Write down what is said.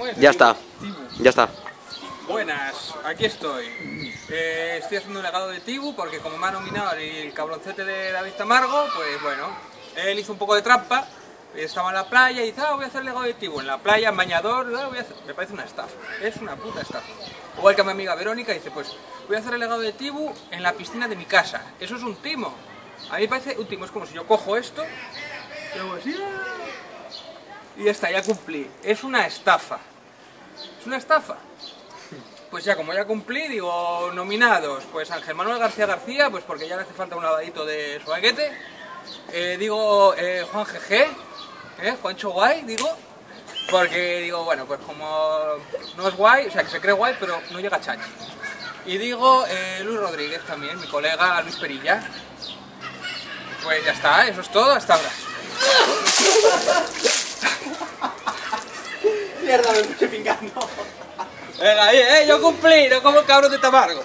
¿Cómo es? Ya está. Tibu. Ya está. Buenas, aquí estoy. Estoy haciendo un legado de Tibu porque como me ha nominado el cabroncete de David Tamargo, pues bueno, él hizo un poco de trampa. Estaba en la playa y dice, voy a hacer el legado de Tibu. En la playa, en bañador, me parece una estafa. Es una puta estafa. Igual que a mi amiga Verónica dice, pues voy a hacer el legado de Tibu en la piscina de mi casa. Eso es un timo. A mí me parece un timo. Es como si yo cojo esto y hago así, y ya está, ya cumplí. Es una estafa. Es una estafa. Pues ya, como ya cumplí, digo, nominados, pues Ángel Manuel García García, pues porque ya le hace falta un lavadito de su baguete. Digo, Juan GG, Juancho Guay, digo, porque digo, bueno, pues como no es guay, o sea, que se cree guay, pero no llega a chachi. Y digo, Luis Rodríguez también, mi colega Luis Perilla. Pues ya está, eso es todo, hasta ahora. Mierda, me estoy pingando. Venga, yo cumplí, no como el cabrón de Tamargo.